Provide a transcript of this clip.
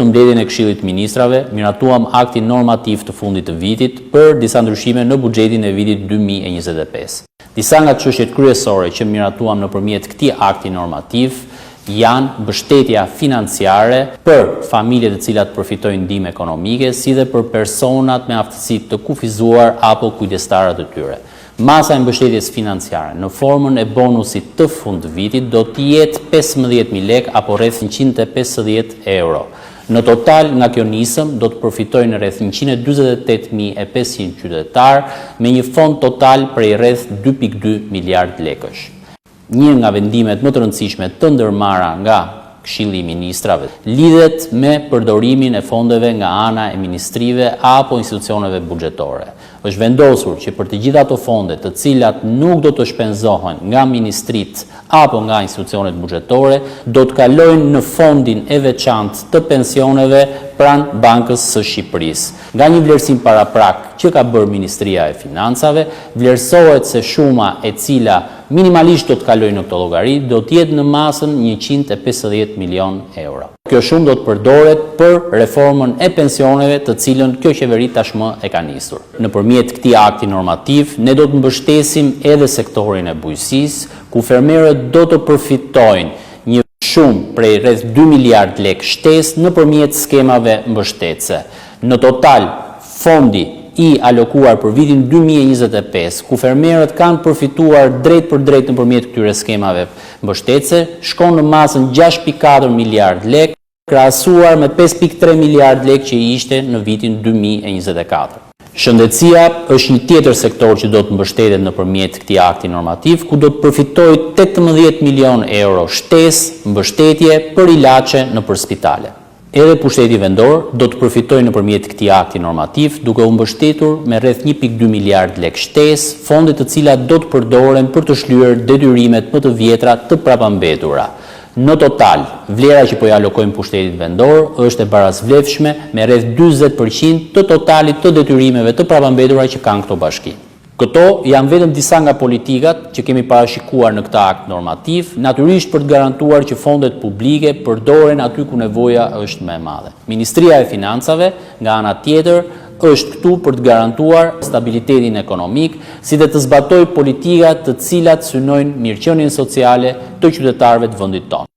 Në mbledhjen e Këshillit të Ministrave, miratuam aktin normativ të fundit të vitit për disa ndryshime në buxhetin e vitit 2025. Disa nga çështjet kryesore që miratuam nëpërmjet këtij akti normativ janë mbështetja financiare për familjet të cilat përfitojnë ndihmë ekonomike, si dhe për personat me aftësi të kufizuar apo kujdestarët e tyre. Masa e mbështetjes financiare në formën e bonusit të fund vitit do të jetë 15.000 lekë apo rreth 150 euro. Në total, nga kjo nisëm, do të përfitojnë rreth 148.500 qytetarë me një fond total prej rreth 2.2 miliard lekësh. Një nga vendimet më të rëndësishme të ndërmarra nga Këshilli i Ministrave lidhet me përdorimin e fondeve nga ana e ministrive apo institucioneve buxhetore. Është vendosur që për të gjitha ato fonde të cilat nuk do të shpenzohen nga ministrit apo nga institucionet buxhetore, do të kalojnë në fondin e veçantë të pensioneve pranë Bankës së Shqipërisë. Nga një vlerësim paraprak që ka bërë Ministria e Financave, vlerësohet se shuma e cila minimalisht do të kalojnë në këto llogari do të jetë në masën 150 milion euro. Kjo shumë do të përdoret për reformën e pensioneve të cilën kjo qeveri tashmë e ka nisur. Nëpërmjet këtij akti normativ, ne do të mbështesim edhe sektorin e bujqësisë, ku fermerët do të përfitojnë një shumë prej rreth 2 miliard lekë shtesë nëpërmjet skemave mbështetëse. Në total, fondi i alokuar për vitin 2025, ku fermerët kanë përfituar drejt për drejt nëpërmjet këtyre skemave mbështetëse, shkon në masën 6.4 miliard lekë, krahasuar me 5.3 miliard lekë që ishte në vitin 2024. Shëndetësia është një tjetër sektor që do të mbështetet nëpërmjet këtij akti normativ, ku do të përfitojë 18 milion euro shtesë mbështetje për ilaçe nëpër spitale. Edhe pushteti vendor do të përfitojë nëpërmjet këtij akti normativ, duke u mbështetur me rreth 1.2 miliard lekë shtesë, fonde të cilat do të përdoren për të shlyer detyrimet më të vjetra të prapambetura. Në total, vlera që po ja alokojmë pushtetit vendor është e barazvlefshme me rreth 40% të totalit të detyrimeve të prapambetura që kanë këto bashki. Këto janë vetëm disa nga politikat që kemi parashikuar në këtë akt normativ, natyrisht për të garantuar që fondet publike përdoren aty ku nevoja është më e madhe. Ministria e Financave, nga ana tjetër, është këtu për të garantuar stabilitetin ekonomik, si dhe të zbatojë politika të cilat synojnë mirëqenien sociale të qytetarëve të vendit tonë.